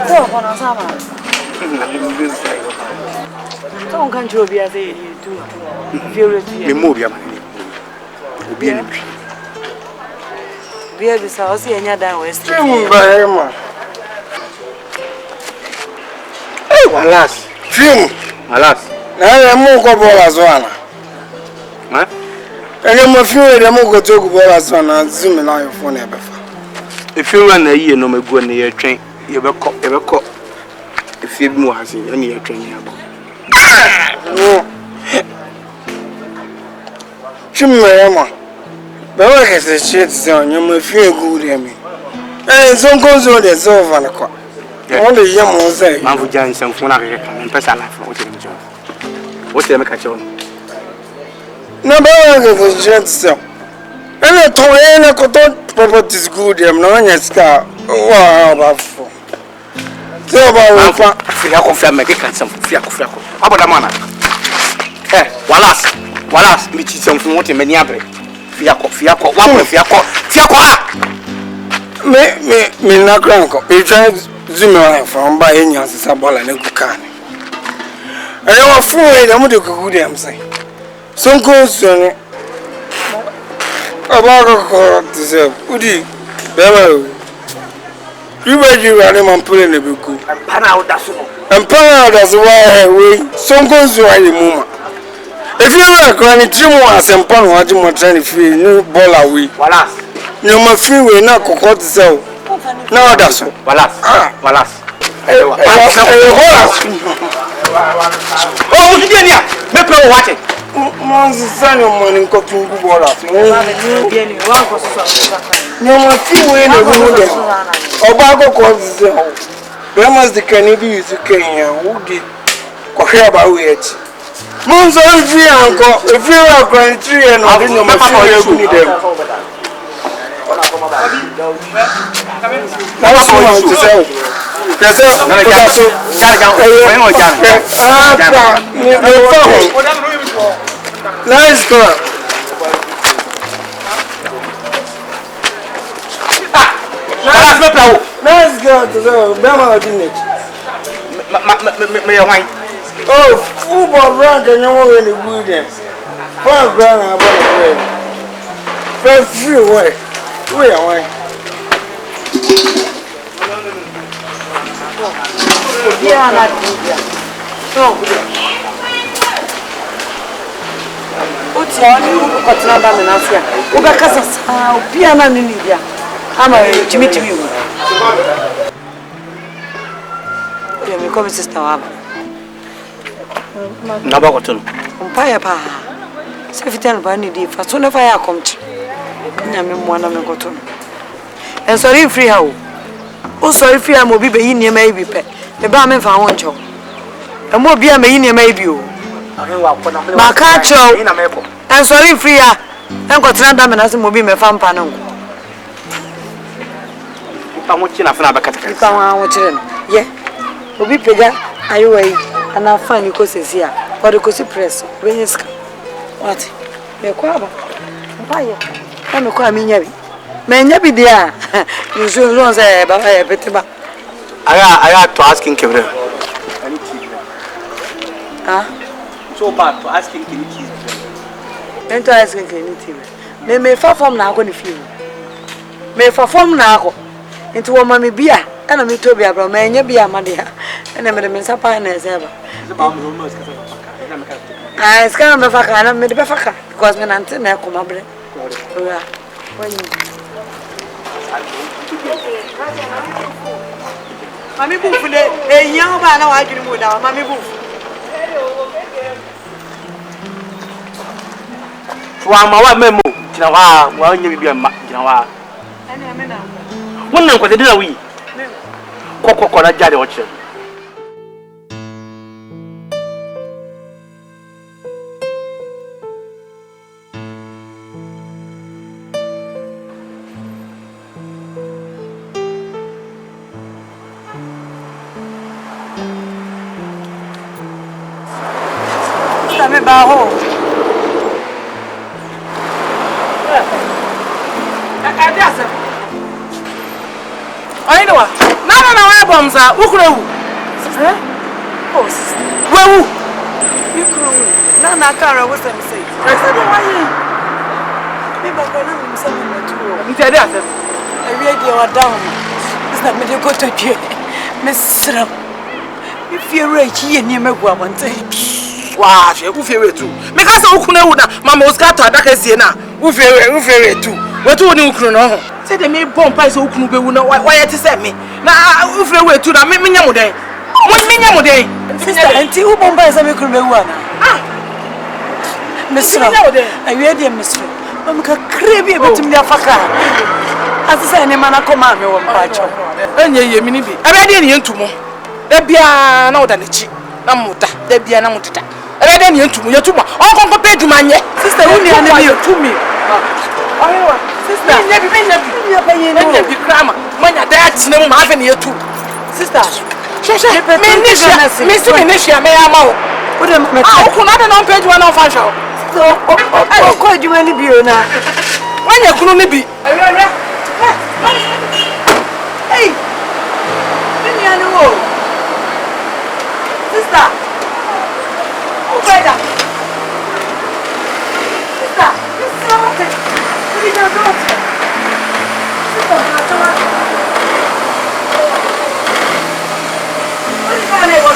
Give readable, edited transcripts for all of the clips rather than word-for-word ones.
So, on a summer. Don't control me as you do. Remove your money. Beer is house and you're down west. Alas, alas. Now I'm more couple as one. And I'm a few of them who go to as one and zoom in on your phone. If you run a year, no more go near train, you ever cop. If you more has any train. Chimma, but what is the shit on you? Feel good, I mean. And some goes on the sofa and a cop. Only young will say, Mamma Jan, some phone and person life. What's the catch on? No, but the shit so. And I told you, I could property is good, I'm not a scar. Oh, about four. So about Fiaco family, some Fiaco. How about the man? Eh, Wallace, which is something what in many other Fiaco, me not grandco. You try zoom from buying your sabal and a can. And you are fool, I'm going to go them say. Some goes on it. About to say, Woody, Bella. You ready running and pulling the book. And pan out that's why we some goes to any moment. If you are granny 3 months and pan what you want to feel no ball away. Wallace. No, my free way not cocotte sell. No, that's all. Wallace. Oh, you didn't hear. Make me watch it. Months son of money cooking good Wallace. No, my free way no good. Obago calls the home. Bemas the Kennedy is a Kenya who did Kohaba wait. Months on free uncle, if you are going 3 and I didn't know my family them. That's what I want to say. Nice girl. Nice girl to say, Bama didn't. Oh, football rank and you want any good. First brand about the first free way. We are one. Yeah, not so. What's your name? Ubakasa, piano in India. I'm a Jimmy. You come, sister. Nabagoton. Umpire pa. Sefitan bani di fa so never ya komchi. Kanya me mo na me goton. En sorry free how. O sorry free am obi be yi niam ayi bi pe. Me ba me fa ho ncho. E mo obi am yi niam ayi bi o. Ma ka cho. En sorry free ya. En ko tran da me na se mo bi me fa mpa na nko. Pa mo chi na fa na ba katakata. Pa wa wo chire no. Ye. Obi pega ayo ayi. And I find you cause here, or the cozy press. When you what? You're quite I'm a quite mean. May never be there. You should not say about a bit about. I had to asking Kevin. So bad to asking Kevin. Then to asking Kevin. They may far from now going to feel. May perform now into a mommy beer, and a me to be a bro, may be a madia, and I made a misapan as ever. I scan the Faka and I made the Bafaka because when I'm saying I come up. Mammy Boof, a young man, I can move down. Mammy Boof. Wama memo, Jinawa, well, you be a Jinawa. One of the dinner we Coco Jaddy Orchard. Baho. I know. No, bombs are. Who could sister? Oh, sister. Where? You could. Nana Cara was them say. I said, why? Maybe I'm going to send him to you. Tell us. I read your down. It's not me to go to you. Miss Sram. If you're rich, you near me one day. Wow, who fear it too? Because I couldn't. Mamma was got to attack us here now. Who fear it too? What do you know? Say they may bomb pies who couldn't be why to send me. Now, who fear it too? That make me day. What minimum day? Sister, and two bomb pies are making me one. Ah, Miss Sram, I read your mystery. I'm a crabby about to me a fucker. As I say, man, I come out of patch. And ye, minibi. I read any into more. There be no than a cheap. Namuta, there be an amuta. I read any into your tumor. All compared to my sister, only to me. Sister, never be grammar. When your dad's no having you too. Sister, Miss Initia, may I know? How could not page one of our show? So, I'll call you any beer now. When you couldn't be. Hey, sister, brother, sister, what is your daughter? Sister, what is your neighbor?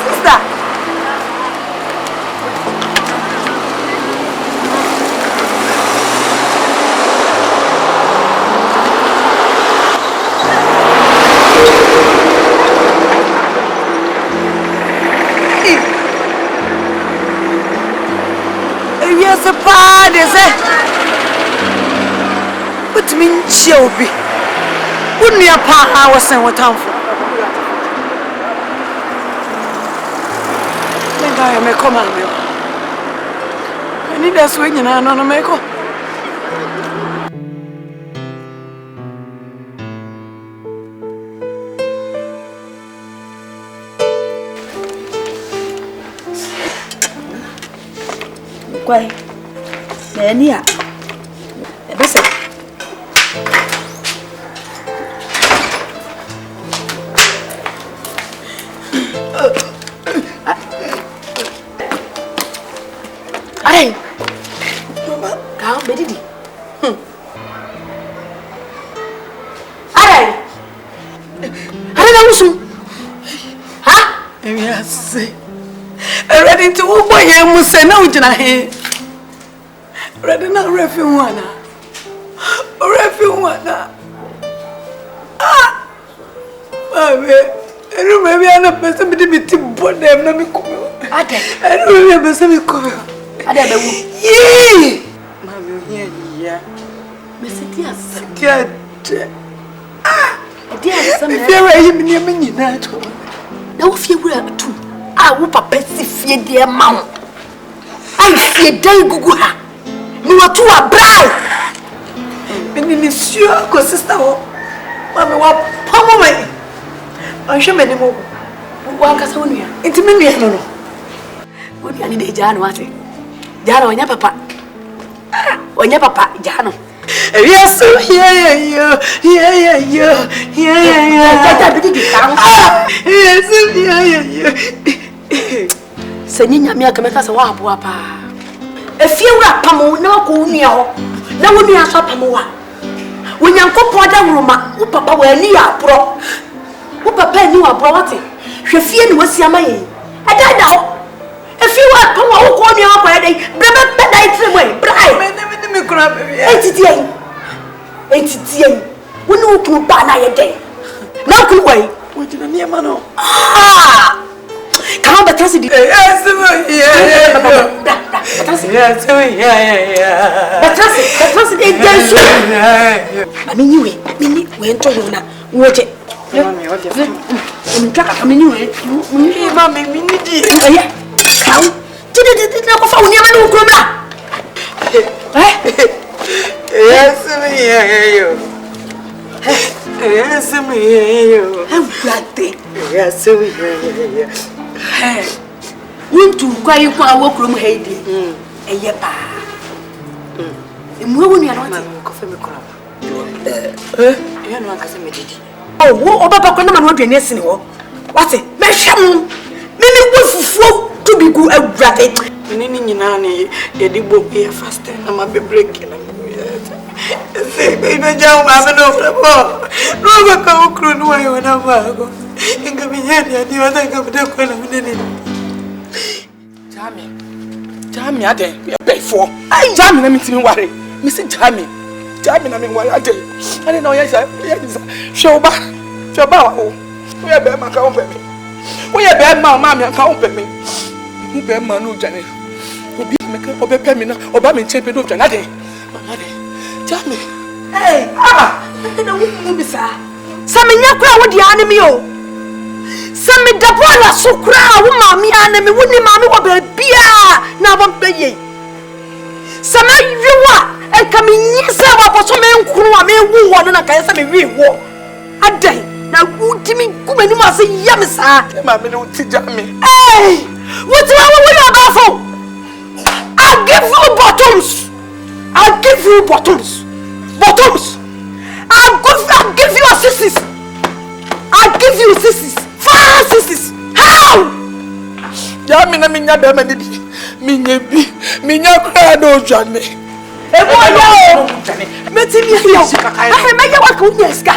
Sister. Yes, a bad is it? What means she'll be? Wouldn't you pa I was saying what time for? I may come on you. I need a swing and I don't make up. Quay để đi ạ để bớt sạch ở đây cáo bé đi đi ở đây đâu xuống hả em yes ready to boy em say no jina he ready na refi wana ah baby enu baby ana pesa biti bodem na mi komi ade enu baby pesa mi komi ade be wu yi mami ya mesitia sakia ah dia sama if you are him ni me nyina to na wo fie wura tu a wo papa si fie de ma wo ai fie dai gugu ha ni watu abrai ni sure ko sister wo mami wa pomo me o hwe me ni mo wa kasa wonu ya enti me nua no wonu ya ni de jano ate jano wanya papa jano yes yeah tata bi di kan yes yeah sanyi nyame aka meka se wa aboa pa efie wura pamo na ko nua ho na wo nua so pamo wa wonyankopɔ da wuruma wo papa wa ani apro wo papa ani wa apro wate hwe fie ni wasi amaye ada da ho efie wa pamo wo ko nua ko dai brebe dai tremwe brai me kura baby entity woni wo ku ba na ye dai na ku wai wo jina ni ma no Come on, Batasi. Yes, yeah. Batasi, I mean, you went to him now. Watch it. Mammy, we need you. How? Did it not phone you? Yes, you. I'm glad they. Yes, Wuntu kwa yi kwa wo krom ha idi. Eye pa. Emu wo nua no te ko fe me krom. Ye no aka se me didi. Oh, wo obaba kwa na ma no aduane asini ho. Wate, me hwam. Me wo fufuo to bi gu awurade. Me ni nyina ne ye di bo be fast na ma be break na. Say baby jam ma me no brabo. No ka wo kro no ayo na ba go. Inga me nya ni wa ta ka be ko na me ni. Jami ade ye be for. Ai Jami na me timi ware. Me say Jami na me ware ade. Ade na o ye say shoba o. O ye be ma ka o pe me. O ye be ma ma me ka o pe me. Mu be ma no dwane. Obi me ka o be pe me na o ba me nche pe do dwane ade. Ade. Jami. Hey, na wo mu bisa. Sa me nya kura wo di anemi o. Sa me dabola so kura wo maami anemi wo ni maami wo be bia na bo beye. Sa me yiwa e ka me nyisa wa bo so me nkuru wa me wu wo no na ka sa me wi wo. Adai na wo di mi kuma ni ma se yam sa. Maami no ti Jami. Hey, what do I want to go for? I'll give you bottoms. I'll give you bottoms. Bottoms. I'll give you assistance. I'll give you assistance. 5 sisters. How? Jami na minya be ma ni bi. Minya kra do dwane. E mo ya o. Meti mi ya. Ah, me ya wa ko nyeska.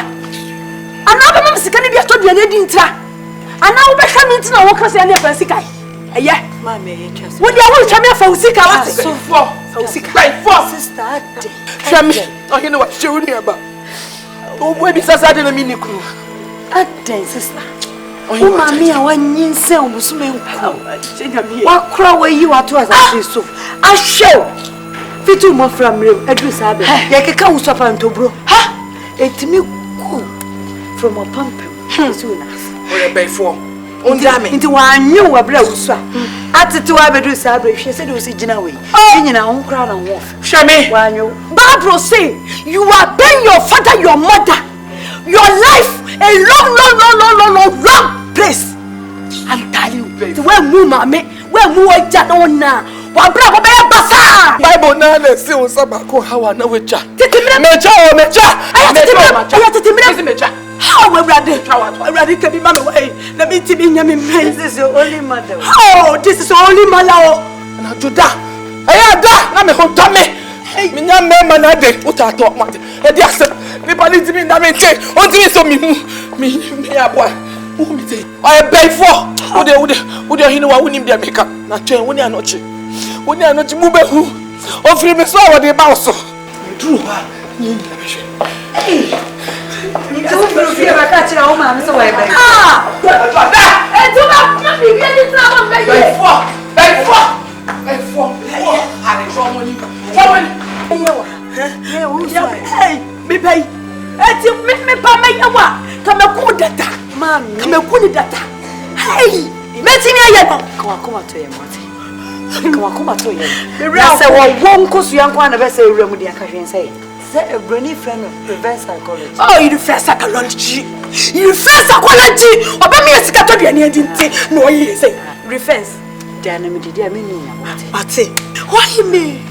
Ana ba ma sika ni bi ato duane di ntra. Ana wo be hwa mi ntina wo kase na fa sika. Eye. Ma me ye chase. Wo dia wo hwa me fa sika wa se. So for. Sika. Like for Sister. hwa me. O hine wa shewu ni aba. O bo bi sasa de na mi ni kru. Aden sister. O mami a wanyinse omusume nku. Wa kra wa yi wa to asase so. Ahwew. Fitu mo fra mrem adu sa be. Ye keka wo so pa ntobro. Ha! Etimi ku from a pumpem. So na. O ye be for. Nti wanyu wa bra wo so a. Atete wa bedu sa be hwe se de wo si gina we. Nyina ho kra na wo. Hwe me. Wanyu. Bible say you are being your father, your mother. Your life a long place. I'm telling you. Where mu mama, where mu oja no na. Wa bra bo be basa. Bible na na say o saba ko hawa na weja. Tetemire meja. Aya tetemire. How we brother can be mama way. Let me tell you This is your only mother. Oh, this is only mother. Na juda. Aya da na me ho to me. Minya me ma na de utato ma de. E di accept. Me bali ti mi na me nche. O ti mi so mi mu. Mi aboa. Wo mi te. O e be for. Wo de hinu wa wonim de meka. Na twen wo ni anochi. Wo ni anochi mu be hu. O firi me so wo de ba so. Me duru ha. Ni na me hwe. Hey. Ni to firi firi ba ka chira wo ma me so wa e be. Ah! E tu na mi bi ni tra ma be ye. Be for. Are jo mo ni. Hey, me pay. Eti me pa me yawa. Kama ku data. Mami. Kama ku ni data. Hey, me ti ni aye no. Kama to ye mate. Kama to ye. Na se wo nko su yanko na be se ewura mu dia ka hwen se. Se ebroni friend of reverse psychology. Oh, you reverse psychology. You reverse psychology. Oba me esika to dia ni edinti. No ye say. Reverse. Dia na me didi a me ni ya mate. Ate. Why me?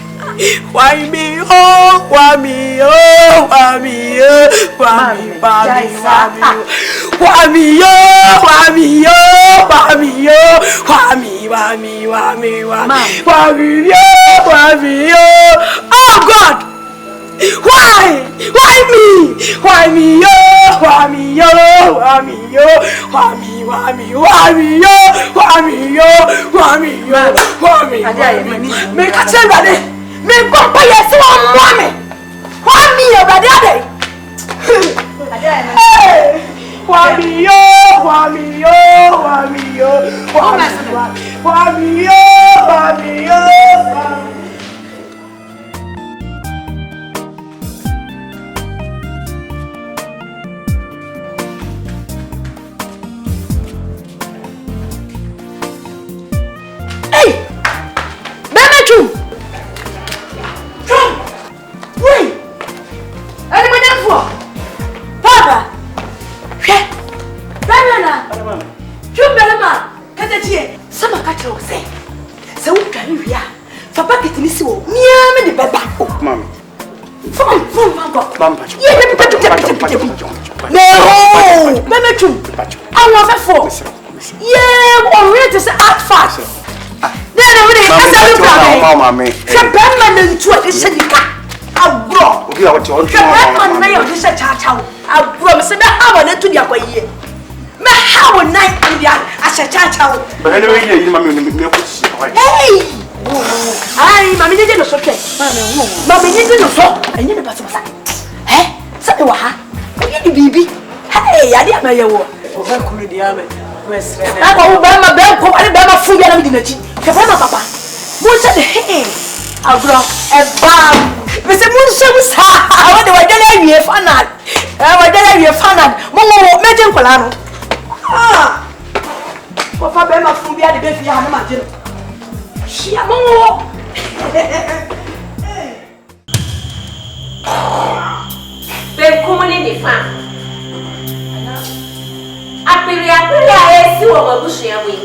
Why me? Oh, why me? Oh, why me? Oh, why me? Why me? Why me? Oh, why me? Oh, why me? Oh, why me? Why me? Why me? Why me? Oh, why me? Oh, God! Why? Why me? Why me? Oh, why me? Oh, why me? Oh, why me? Why me? Why me? Oh, why me? Oh, why me? Why me? Why me? Make a change, buddy. Me go pa yes one mommy. Why me your brother? Why me yo? Why me yo? Why me yo? Why me yo? Why me yo? Hey! Mama Chum! Wait! Anyone for? Papa! Banana! Chum Belama! Katachi! Some catcher will say. Maria, Papa get in this war. Near me the baba. Mammy. From Mamma. No, Mamma, I was a fool. Yeah, already to say act fast. Then already, I said, Mamma, Shabbat to a syndicate. I'll grow. We are what you want to know. This a child. I'll grow. Said that I want to be a way. How a night as a child. But anyway, you hey! I, Mammy didn't know. Mammy didn't know. I never pass my side. Eh? Say what? Baby. Hey, I didn't know you were. I couldn't be a man. I go by my bed, I buy my food and dinner. Papa. What's at the hey? I'll grow a bomb. Mr. Moonshine, I want to tell you if I'm not. I want to tell you if I'm not. Momo, Major Colano. Ah! Papa, my food, the baby, I imagine. She a more. They come in the farm. I feel you over bushing away.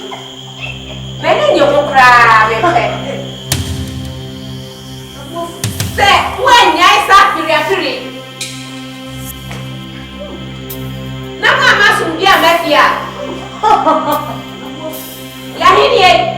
Many you will cry. Say, when I start period. Now I must be a mafia. Yahini.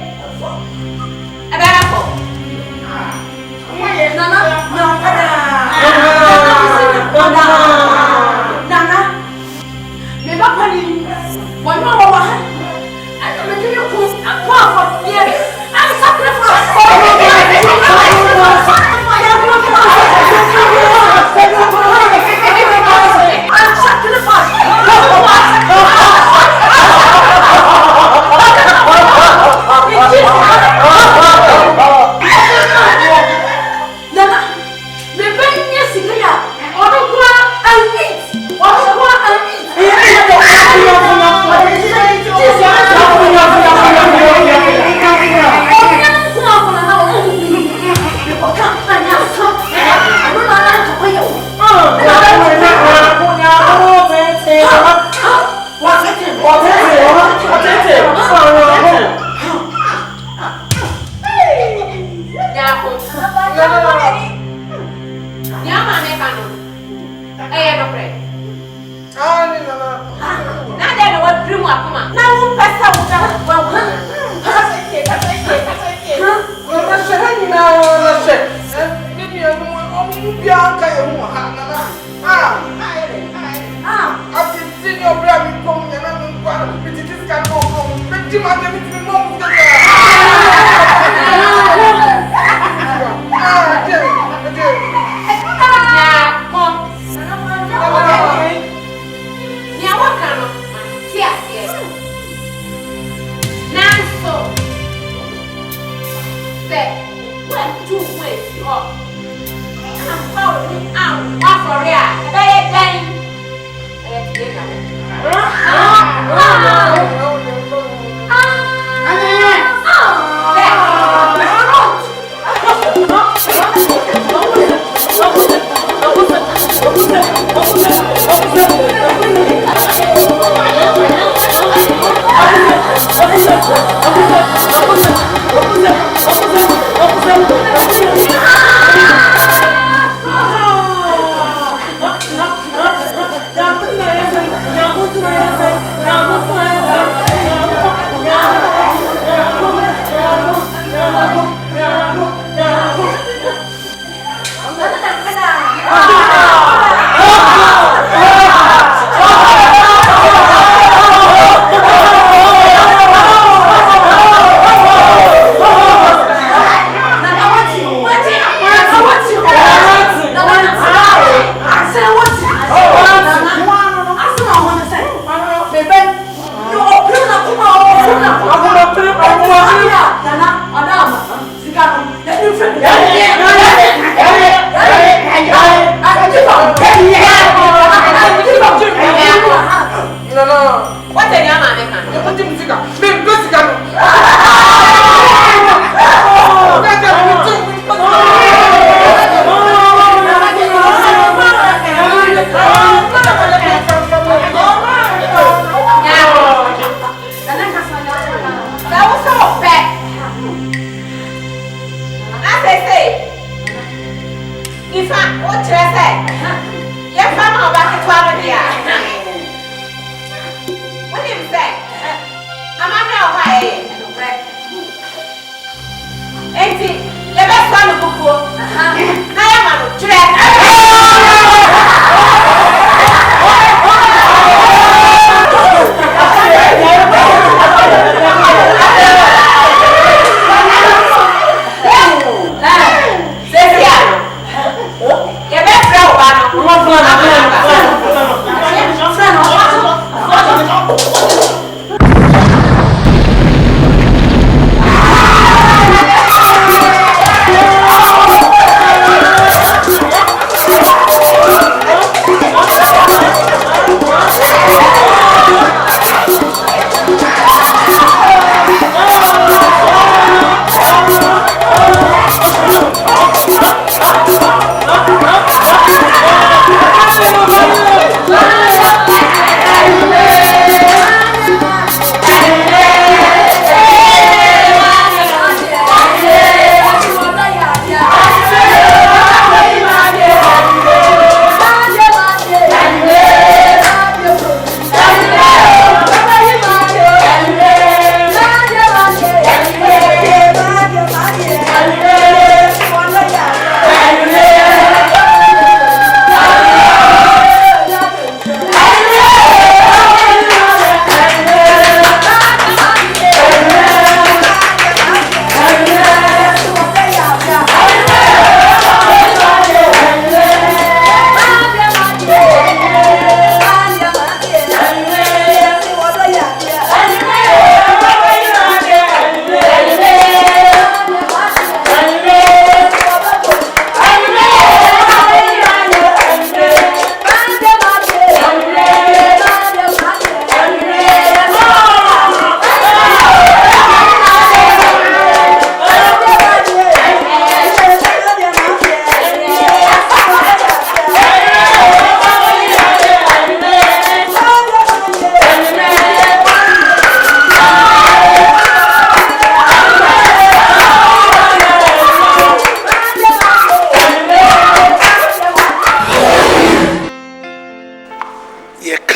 What's your say? Yes, I'm back to Amelia. What do you say? I'm not why. Ain't it? The best one of book. I am a dress.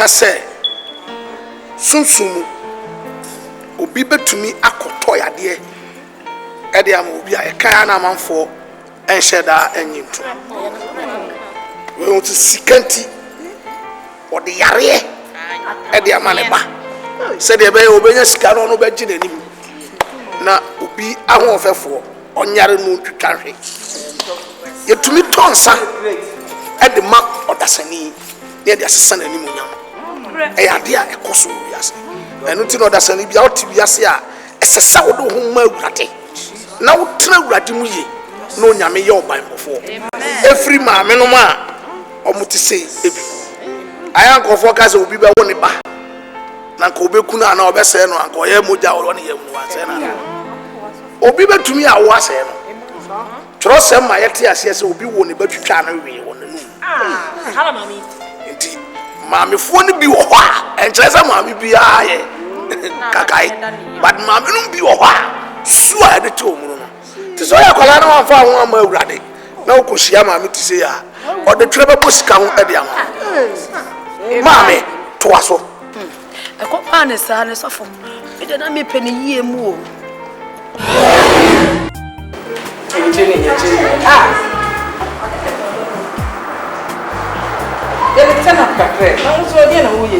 Say, Sunsumu, Obi betumi akoto yade e de am obi a kan na manfo enhyeda enyinto we want to sikanti o de yare e de amane ba se de be obenya sika no be gine nim na obi ahofefo onyare no twitwahwe yetumi tonsa e de ma odasani ne de asesana nim onyam Eyadia ekoso wiase enu ti no dasani bia oti wiase a esesa wo do ho ma awurade na wo tena awurade mu ye na onyame ye oban bofo efri ma me no ma omuti sei ebi aya nkofo ka se obi be wo ne ba na nka obeku na na obese no anka oye moja wo ne ye mu wase na obi betumi a wo ase no tro se ma yete ase se obi wo ne batwitwa na we wo ne nu hala mami Mami phone bi wo a enkyerese mami bi a ye kakai but mami no bi wo a su a de to mu no ti so ya kwala na wan fa ho ama awurade na wo kohyia mami ti se ya o de twere bebo sika ho e de ama mami to aso e ko pa ne sa ne sofo e de na me peni yie mu o Ele está na café. Não sou dia não ia.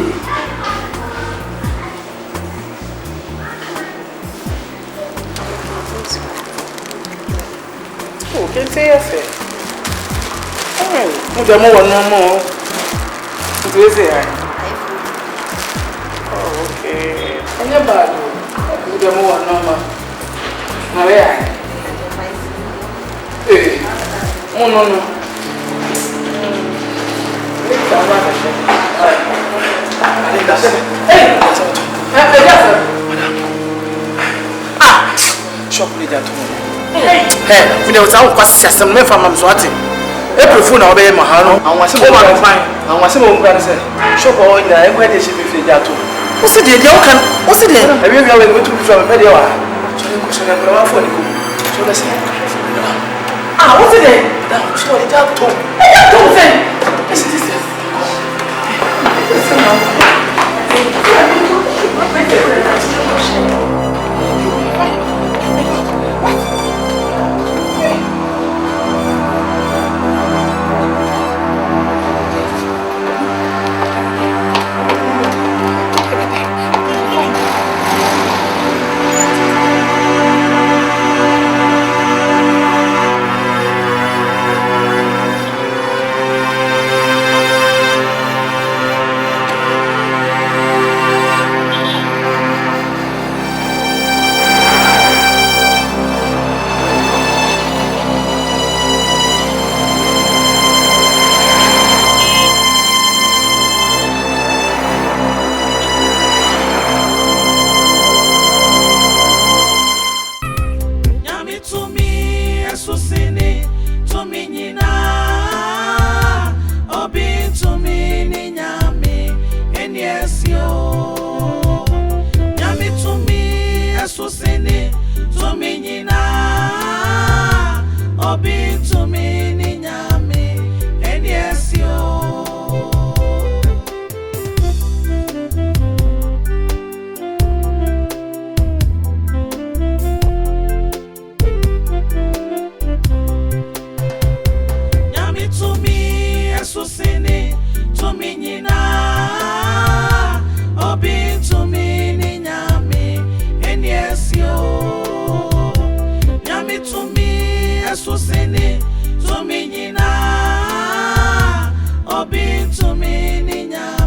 O que você ia fazer? Muda mo no mo. Tu vê aí. Oh, ok. Ainda bado. Muda mo no mo. Na vê aí. No. Shop leader to hey, we know how kwasi asem me fama mso ate eprefu na obeye mahano anwa se mo ma fine anwa se mo ngwa se shop o ina e kwede she me ja to o se de dia o kan o se de e wi wi we metu from me de wa so ni ko se na bra wa fo ni ko so na se o se de sorry, don't go. Don't say. Obi to me, Ninya.